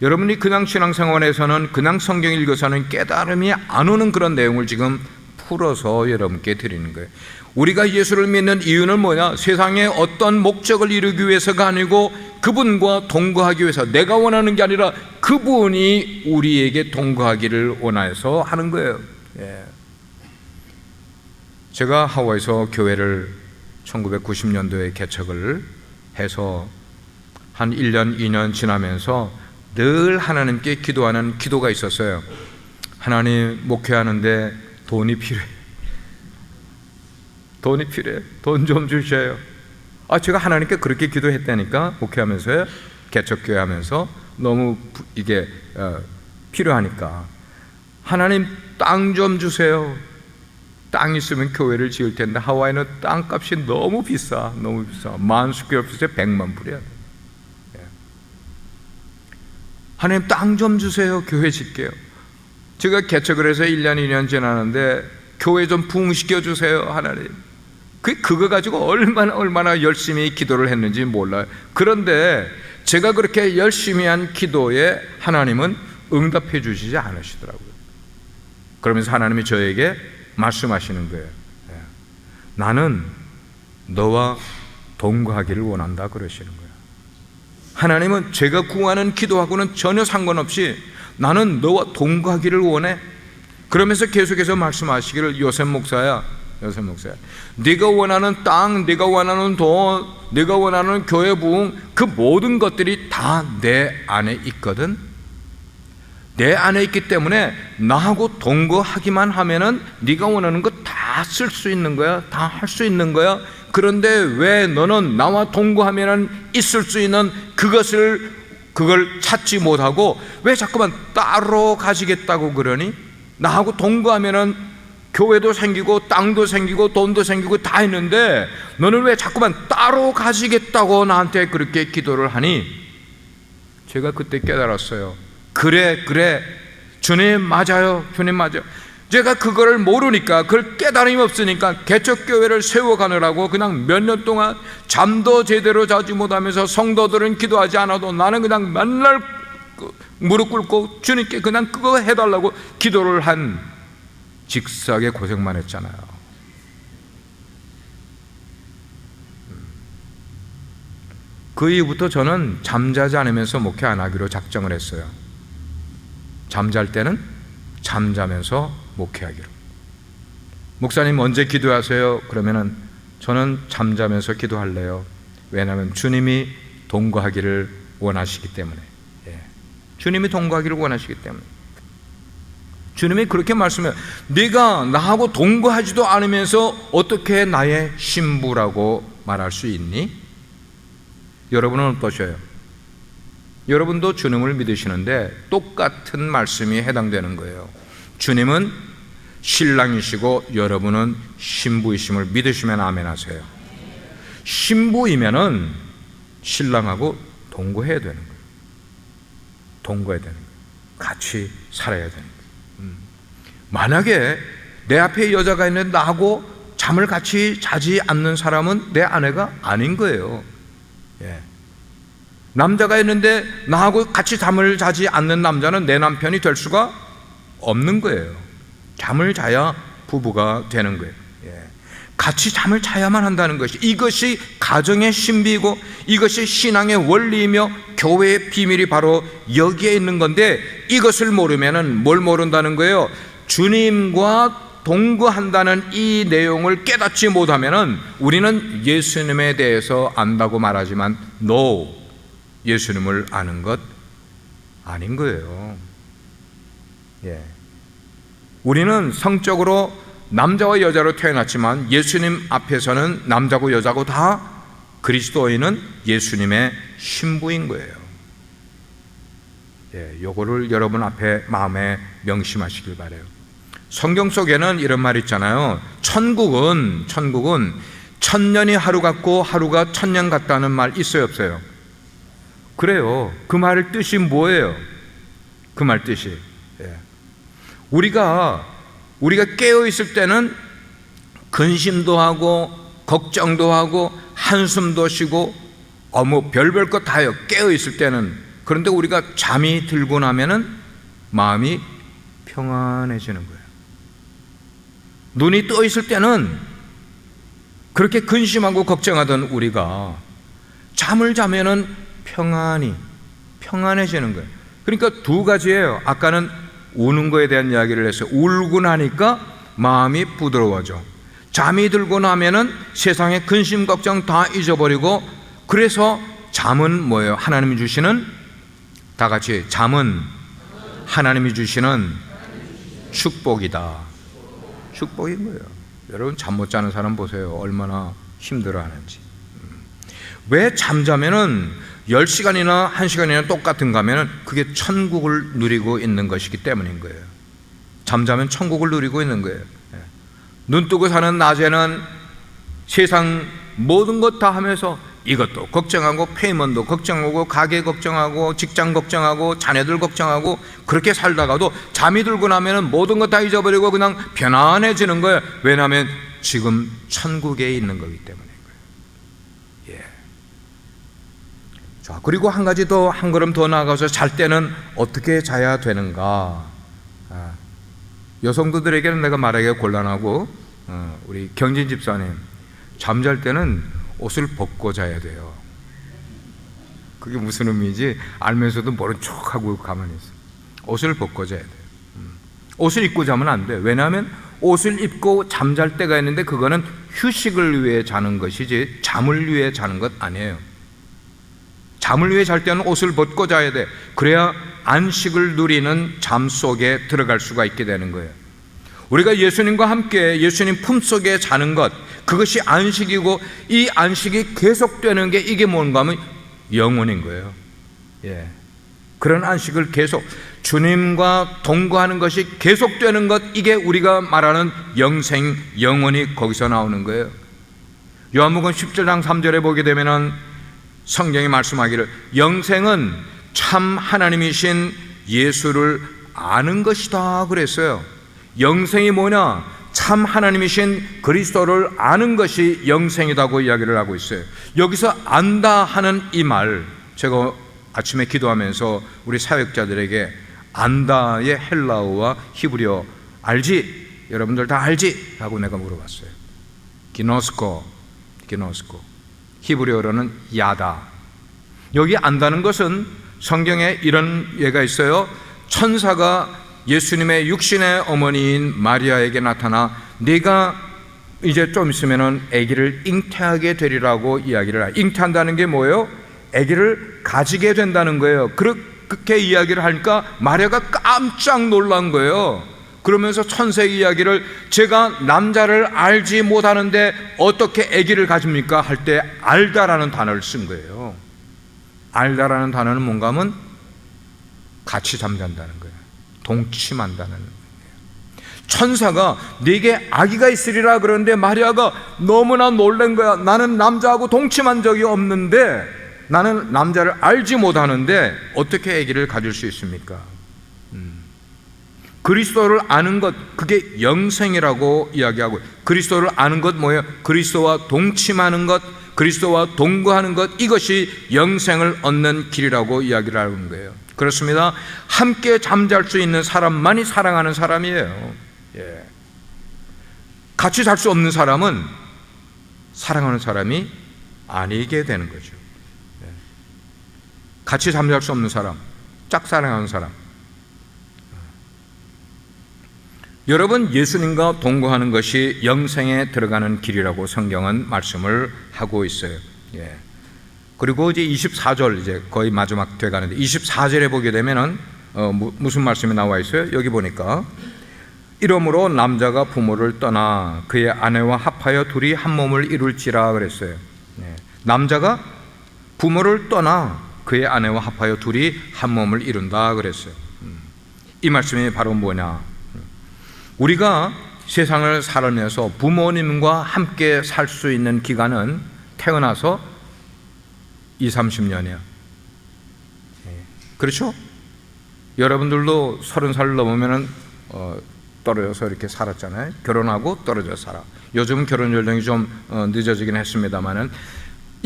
여러분이 그냥 신앙생활에서는, 그냥 성경 읽어서는 깨달음이 안 오는 그런 내용을 지금 풀어서 여러분께 드리는 거예요. 우리가 예수를 믿는 이유는 뭐냐? 세상에 어떤 목적을 이루기 위해서가 아니고 그분과 동거하기 위해서, 내가 원하는 게 아니라 그분이 우리에게 동거하기를 원해서 하는 거예요. 제가 하와이에서 교회를 1990년도에 개척을 해서 한 1년, 2년 지나면서 늘 하나님께 기도하는 기도가 있었어요. 하나님, 목회하는데 돈이 필요해. 돈이 필요해. 돈 좀 주셔요. 제가 하나님께 그렇게 기도했다니까. 목회하면서요, 개척교회 하면서 너무 이게 필요하니까. 하나님, 땅 좀 주세요. 땅 있으면 교회를 지을 텐데 하와이는 땅값이 너무 비싸. 너무 비싸. 10,000스퀘어핏에 100만 불이야. 하나님, 땅 좀 주세요. 교회 짓게요. 제가 개척을 해서 1년, 2년 지나는데 교회 좀 부흥시켜 주세요. 하나님. 그거 가지고 얼마나 열심히 기도를 했는지 몰라요. 그런데 제가 그렇게 열심히 한 기도에 하나님은 응답해 주시지 않으시더라고요. 그러면서 하나님이 저에게 말씀하시는 거예요. 나는 너와 동거하기를 원한다 그러시는 거예요. 하나님은 제가 구하는 기도하고는 전혀 상관없이 나는 너와 동거하기를 원해. 그러면서 계속해서 말씀하시기를, 요셉 목사야, 네가 원하는 땅, 네가 원하는 돈, 네가 원하는 교회 부흥, 그 모든 것들이 다 내 안에 있거든. 내 안에 있기 때문에 나하고 동거하기만 하면은 네가 원하는 거 다 쓸 수 있는 거야. 다 할 수 있는 거야. 그런데 왜 너는 나와 동거하면은 있을 수 있는 그걸 찾지 못하고 왜 자꾸만 따로 가지겠다고 그러니? 나하고 동거하면은 교회도 생기고 땅도 생기고 돈도 생기고 다 있는데 너는 왜 자꾸만 따로 가지겠다고 나한테 그렇게 기도를 하니? 제가 그때 깨달았어요. 그래, 주님 맞아요. 주님 맞아요. 제가 그거를 모르니까, 그걸 깨달음이 없으니까 개척교회를 세워가느라고 그냥 몇 년 동안 잠도 제대로 자지 못하면서 성도들은 기도하지 않아도 나는 그냥 맨날 무릎 꿇고 주님께 그냥 그거 해달라고 기도를 한 직사하게 고생만 했잖아요. 그 이후부터 저는 잠자지 않으면서 목회 안 하기로 작정을 했어요. 잠잘 때는 잠자면서 목회하기로. 목사님 언제 기도하세요? 그러면은 저는 잠자면서 기도할래요. 왜냐하면 주님이 동거하기를 원하시기 때문에. 주님이 동거하기를 원하시기 때문에. 주님이 그렇게 말씀해요. 네가 나하고 동거하지도 않으면서 어떻게 나의 신부라고 말할 수 있니? 여러분은 어떠셔요? 여러분도 주님을 믿으시는데 똑같은 말씀이 해당되는 거예요. 주님은 신랑이시고 여러분은 신부이심을 믿으시면 아멘 하세요. 신부이면은 신랑하고 동거해야 되는 거예요. 동거해야 되는 거예요. 같이 살아야 되는 거예요. 만약에 내 앞에 여자가 있는데 나하고 잠을 같이 자지 않는 사람은 내 아내가 아닌 거예요. 남자가 있는데 나하고 같이 잠을 자지 않는 남자는 내 남편이 될 수가 없는 거예요. 잠을 자야 부부가 되는 거예요. 같이 잠을 자야만 한다는 것이, 이것이 가정의 신비이고 이것이 신앙의 원리이며 교회의 비밀이 바로 여기에 있는 건데, 이것을 모르면은 뭘 모른다는 거예요? 주님과 동거한다는 이 내용을 깨닫지 못하면은 우리는 예수님에 대해서 안다고 말하지만 예수님을 아는 것 아닌 거예요. 우리는 성적으로 남자와 여자로 태어났지만 예수님 앞에서는 남자고 여자고 다 그리스도인은 예수님의 신부인 거예요. 요거를 여러분 앞에 마음에 명심하시길 바라요. 성경 속에는 이런 말 있잖아요. 천국은 천년이 하루 같고 하루가 천년 같다는 말 있어요, 없어요? 그래요. 그 말 뜻이 뭐예요? 그 말 뜻이, 우리가 깨어 있을 때는 근심도 하고 걱정도 하고 한숨도 쉬고 뭐 별별 것 다 해요. 깨어 있을 때는. 그런데 우리가 잠이 들고 나면은 마음이 평안해지는 거예요. 눈이 떠 있을 때는 그렇게 근심하고 걱정하던 우리가 잠을 자면은 평안해지는 거예요. 그러니까 두 가지예요. 아까는 우는 거에 대한 이야기를 했어요. 울고 나니까 마음이 부드러워져. 잠이 들고 나면은 세상의 근심 걱정 다 잊어버리고, 그래서 잠은 뭐예요? 하나님이 주시는, 다 같이, 잠은 하나님이 주시는 축복이다. 축복인 거예요. 여러분 잠 못 자는 사람 보세요. 얼마나 힘들어하는지. 왜 잠자면은 10시간이나 1시간이나 똑같은 가면은 그게 천국을 누리고 있는 것이기 때문인 거예요. 잠자면 천국을 누리고 있는 거예요. 눈 뜨고 사는 낮에는 세상 모든 것 다 하면서 이것도 걱정하고 페이먼트도 걱정하고 가게 걱정하고 직장 걱정하고 자녀들 걱정하고 그렇게 살다가도 잠이 들고 나면 모든 것 다 잊어버리고 그냥 편안해지는 거예요. 왜냐하면 지금 천국에 있는 거기 때문인 거예요. 자, 그리고 한 가지 더, 한 걸음 더 나아가서 잘 때는 어떻게 자야 되는가? 여성들에게는 내가 말하기가 곤란하고, 우리 경진 집사님, 잠잘 때는 옷을 벗고 자야 돼요. 그게 무슨 의미인지 알면서도 모른 척하고 가만히 있어. 옷을 벗고 자야 돼요. 옷을 입고 자면 안 돼. 왜냐하면 옷을 입고 잠잘 때가 있는데 그거는 휴식을 위해 자는 것이지 잠을 위해 자는 것 아니에요. 잠을 위해 잘 때는 옷을 벗고 자야 돼. 그래야 안식을 누리는 잠 속에 들어갈 수가 있게 되는 거예요. 우리가 예수님과 함께 예수님 품속에 자는 것, 그것이 안식이고, 이 안식이 계속되는 게 이게 뭔가 하면 영원인 거예요. 그런 안식을 계속 주님과 동거하는 것이 계속되는 것, 이게 우리가 말하는 영생, 영원이 거기서 나오는 거예요. 요한복음 17장 3절에 보게 되면은 성경이 말씀하기를 영생은 참 하나님이신 예수를 아는 것이다 그랬어요. 영생이 뭐냐? 참 하나님이신 그리스도를 아는 것이 영생이라고 이야기를 하고 있어요. 여기서 안다 하는 이 말, 제가 아침에 기도하면서 우리 사역자들에게 안다의 헬라어와 히브리어 알지? 여러분들 다 알지? 하고 내가 물어봤어요. 기노스코. 히브리어로는 야다. 여기 안다는 것은 성경에 이런 예가 있어요. 천사가 예수님의 육신의 어머니인 마리아에게 나타나 네가 이제 좀 있으면은 아기를 잉태하게 되리라고 이야기를 해요. 잉태한다는 게 뭐예요? 아기를 가지게 된다는 거예요. 그렇게 이야기를 하니까 마리아가 깜짝 놀란 거예요. 그러면서 천사의 이야기를, 제가 남자를 알지 못하는데 어떻게 아기를 가집니까? 할 때 알다라는 단어를 쓴 거예요. 알다라는 단어는 뭔가 하면 같이 잠잔다는 거예요. 동침한다는 거예요. 천사가 네게 아기가 있으리라 그러는데 마리아가 너무나 놀란 거야. 나는 남자하고 동침한 적이 없는데, 나는 남자를 알지 못하는데 어떻게 아기를 가질 수 있습니까? 그리스도를 아는 것, 그게 영생이라고 이야기하고, 그리스도를 아는 것 뭐예요? 그리스도와 동침하는 것, 그리스도와 동거하는 것, 이것이 영생을 얻는 길이라고 이야기를 하는 거예요. 그렇습니다. 함께 잠잘 수 있는 사람만이 사랑하는 사람이에요. 같이 잘 수 없는 사람은 사랑하는 사람이 아니게 되는 거죠. 같이 잠잘 수 없는 사람, 짝사랑하는 사람. 여러분, 예수님과 동거하는 것이 영생에 들어가는 길이라고 성경은 말씀을 하고 있어요. 그리고 이제 24절, 이제 거의 마지막 돼 가는데 24절에 보게 되면은 무슨 말씀이 나와 있어요? 여기 보니까 이러므로 남자가 부모를 떠나 그의 아내와 합하여 둘이 한 몸을 이룰지라 그랬어요. 남자가 부모를 떠나 그의 아내와 합하여 둘이 한 몸을 이룬다 그랬어요. 이 말씀이 바로 뭐냐? 우리가 세상을 살아내서 부모님과 함께 살 수 있는 기간은 태어나서 20-30년이야. 그렇죠? 여러분들도 30살 넘으면 떨어져서 이렇게 살았잖아요. 결혼하고 떨어져 살아. 요즘 결혼 연령이 좀 늦어지긴 했습니다만은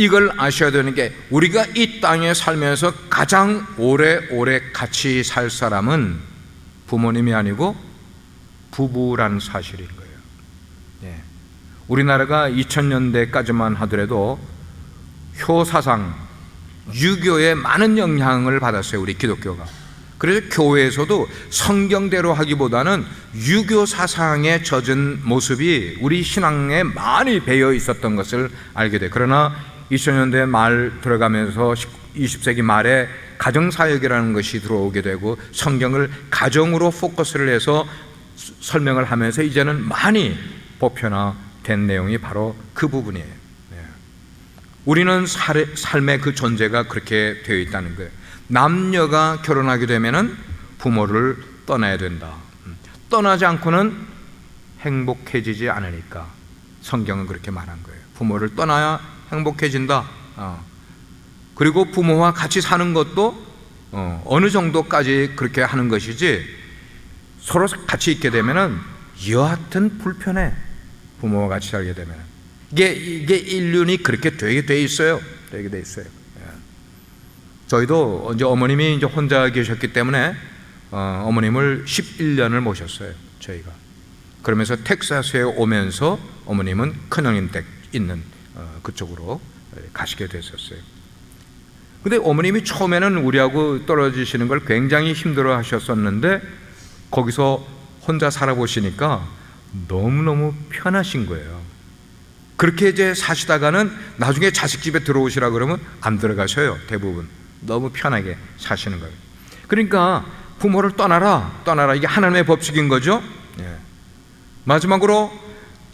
이걸 아셔야 되는 게, 우리가 이 땅에 살면서 가장 오래오래 같이 살 사람은 부모님이 아니고 부부라는 사실인 거예요. 예. 우리나라가 2000년대까지만 하더라도 효사상, 유교에 많은 영향을 받았어요, 우리 기독교가. 그래서 교회에서도 성경대로 하기보다는 유교 사상에 젖은 모습이 우리 신앙에 많이 배어 있었던 것을 알게 돼요. 그러나 2000년대 말 들어가면서 20세기 말에 가정사역이라는 것이 들어오게 되고 성경을 가정으로 포커스를 해서 설명을 하면서 이제는 많이 보편화된 내용이 바로 그 부분이에요. 우리는 삶의 그 존재가 그렇게 되어 있다는 거예요. 남녀가 결혼하게 되면은 부모를 떠나야 된다. 떠나지 않고는 행복해지지 않으니까 성경은 그렇게 말한 거예요. 부모를 떠나야 행복해진다. 그리고 부모와 같이 사는 것도 어느 정도까지 그렇게 하는 것이지, 서로 같이 있게 되면은 여하튼 불편해. 부모와 같이 살게 되면 이게 인륜이 그렇게 되게 돼 있어요. 되게 돼 있어요. 저희도 이제 어머님이 이제 혼자 계셨기 때문에 어머님을 11년을 모셨어요, 저희가. 그러면서 텍사스에 오면서 어머님은 큰형님 댁 있는 그쪽으로 가시게 됐었어요. 근데 어머님이 처음에는 우리하고 떨어지시는 걸 굉장히 힘들어 하셨었는데, 거기서 혼자 살아보시니까 너무너무 편하신 거예요. 그렇게 이제 사시다가는 나중에 자식 집에 들어오시라 그러면 안 들어가셔요, 대부분. 너무 편하게 사시는 거예요. 그러니까 부모를 떠나라, 이게 하나님의 법칙인 거죠. 마지막으로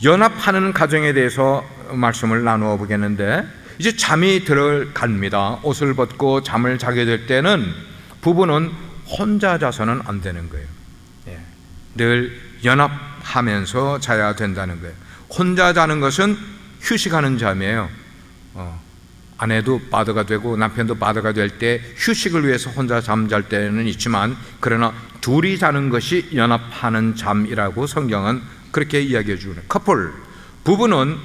연합하는 가정에 대해서 말씀을 나누어 보겠는데, 이제 잠이 들어갑니다. 옷을 벗고 잠을 자게 될 때는 부부는 혼자 자서는 안 되는 거예요. 늘 연합하면서 자야 된다는 거예요. 혼자 자는 것은 휴식하는 잠이에요. 아내도 바드가 되고 남편도 바드가 될 때 휴식을 위해서 혼자 잠잘 때는 있지만, 그러나 둘이 자는 것이 연합하는 잠이라고 성경은 그렇게 이야기해 주는. 커플, 부부는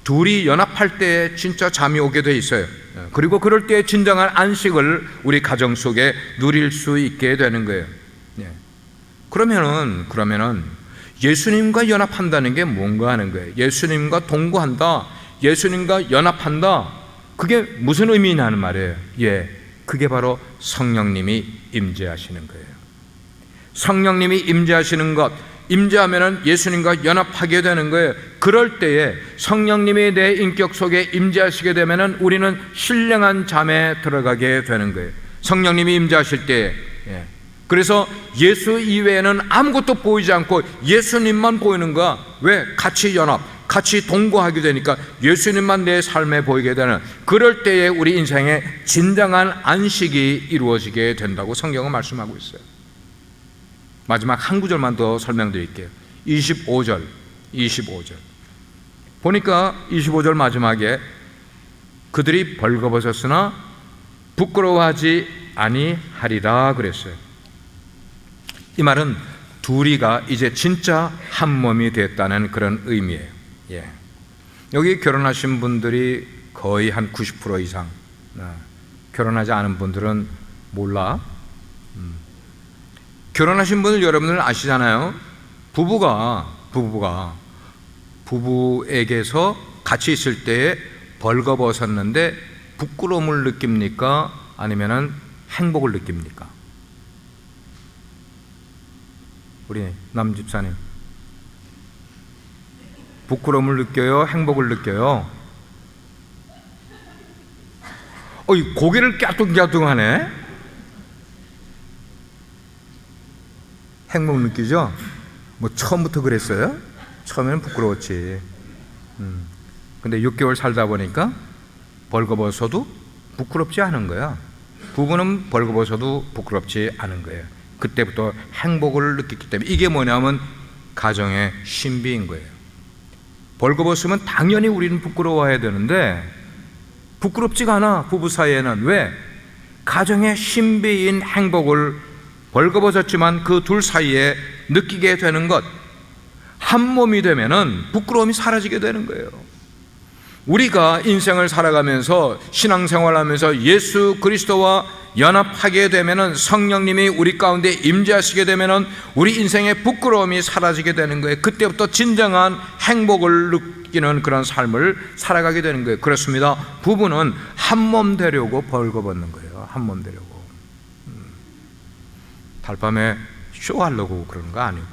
둘이 연합할 때 진짜 잠이 오게 돼 있어요. 그리고 그럴 때 진정한 안식을 우리 가정 속에 누릴 수 있게 되는 거예요. 그러면은 예수님과 연합한다는 게 뭔가 하는 거예요. 예수님과 동거한다, 예수님과 연합한다, 그게 무슨 의미냐는 말이에요. 그게 바로 성령님이 임재하시는 거예요. 성령님이 임재하시는 것, 임재하면은 예수님과 연합하게 되는 거예요. 그럴 때에 성령님이 내 인격 속에 임재하시게 되면은 우리는 신령한 잠에 들어가게 되는 거예요. 성령님이 임재하실 때에. 그래서 예수 이외에는 아무것도 보이지 않고 예수님만 보이는 거야. 왜? 같이 연합, 같이 동거하게 되니까 예수님만 내 삶에 보이게 되는, 그럴 때에 우리 인생에 진정한 안식이 이루어지게 된다고 성경은 말씀하고 있어요. 마지막 한 구절만 더 설명드릴게요. 25절 보니까 25절 마지막에 그들이 벌거벗었으나 부끄러워하지 아니하리라 그랬어요. 이 말은 둘이가 이제 진짜 한 몸이 됐다는 그런 의미예요. 여기 결혼하신 분들이 거의 한 90% 이상, 결혼하지 않은 분들은 몰라. 결혼하신 분들 여러분들 아시잖아요. 부부에게서 같이 있을 때에 벌거벗었는데 부끄러움을 느낍니까? 아니면은 행복을 느낍니까? 우리 남 집사님, 부끄러움을 느껴요? 행복을 느껴요? 고개를 까뚱까뚱하네. 행복 느끼죠? 뭐 처음부터 그랬어요? 처음에는 부끄러웠지. 근데 6개월 살다 보니까 벌거벗어도 부끄럽지 않은 거야. 부부는 벌거벗어도 부끄럽지 않은 거예요. 그때부터 행복을 느꼈기 때문에. 이게 뭐냐면 가정의 신비인 거예요. 벌거벗으면 당연히 우리는 부끄러워해야 되는데 부끄럽지가 않아, 부부 사이에는. 왜? 가정의 신비인 행복을 벌거벗었지만 그 둘 사이에 느끼게 되는 것, 한 몸이 되면은 부끄러움이 사라지게 되는 거예요. 우리가 인생을 살아가면서 신앙생활하면서 예수 그리스도와 연합하게 되면은, 성령님이 우리 가운데 임재하시게 되면은 우리 인생의 부끄러움이 사라지게 되는 거예요. 그때부터 진정한 행복을 느끼는 그런 삶을 살아가게 되는 거예요. 그렇습니다. 부부는 한 몸 되려고 벌거벗는 거예요. 한 몸 되려고. 달밤에 쇼하려고 그러는 거 아니고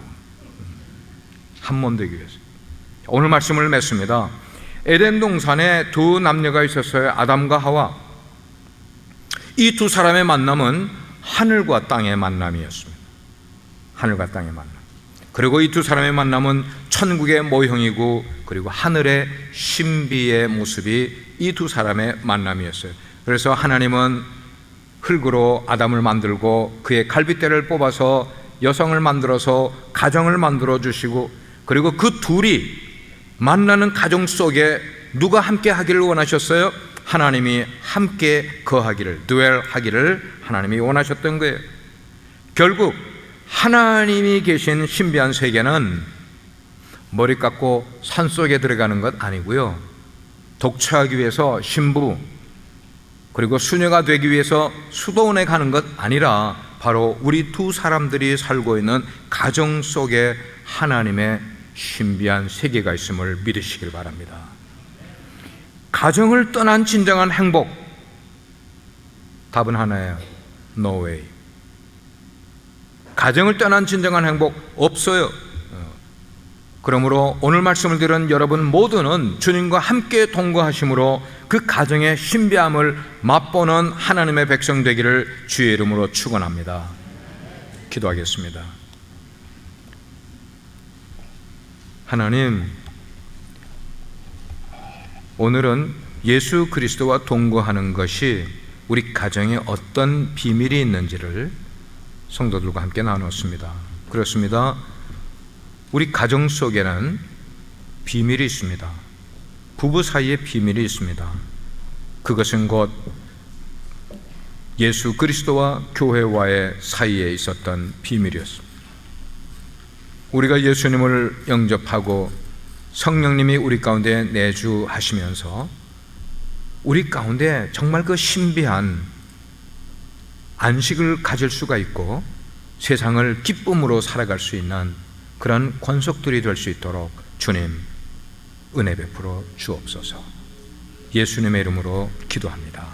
한 몸 되기 위해서. 오늘 말씀을 맺습니다. 에덴 동산에 두 남녀가 있었어요. 아담과 하와. 이 두 사람의 만남은 하늘과 땅의 만남이었습니다. 하늘과 땅의 만남. 그리고 이 두 사람의 만남은 천국의 모형이고, 그리고 하늘의 신비의 모습이 이 두 사람의 만남이었어요. 그래서 하나님은 흙으로 아담을 만들고 그의 갈빗대를 뽑아서 여성을 만들어서 가정을 만들어 주시고, 그리고 그 둘이 만나는 가정 속에 누가 함께 하기를 원하셨어요? 하나님이 함께 거하기를, 드웰하기를 하나님이 원하셨던 거예요. 결국 하나님이 계신 신비한 세계는 머리 깎고 산속에 들어가는 것 아니고요, 독처하기 위해서 신부, 그리고 수녀가 되기 위해서 수도원에 가는 것 아니라 바로 우리 두 사람들이 살고 있는 가정 속에 하나님의 신비한 세계가 있음을 믿으시길 바랍니다. 가정을 떠난 진정한 행복, 답은 하나예요. No way. 가정을 떠난 진정한 행복 없어요. 그러므로 오늘 말씀을 들은 여러분 모두는 주님과 함께 동거하심으로 그 가정의 신비함을 맛보는 하나님의 백성 되기를 주의 이름으로 축원합니다. 기도하겠습니다. 하나님, 오늘은 예수 그리스도와 동거하는 것이 우리 가정에 어떤 비밀이 있는지를 성도들과 함께 나눴습니다. 그렇습니다. 우리 가정 속에는 비밀이 있습니다. 부부 사이에 비밀이 있습니다. 그것은 곧 예수 그리스도와 교회와의 사이에 있었던 비밀이었습니다. 우리가 예수님을 영접하고 성령님이 우리 가운데 내주하시면서 우리 가운데 정말 그 신비한 안식을 가질 수가 있고 세상을 기쁨으로 살아갈 수 있는 그런 권속들이 될 수 있도록 주님 은혜 베풀어 주옵소서. 예수님의 이름으로 기도합니다.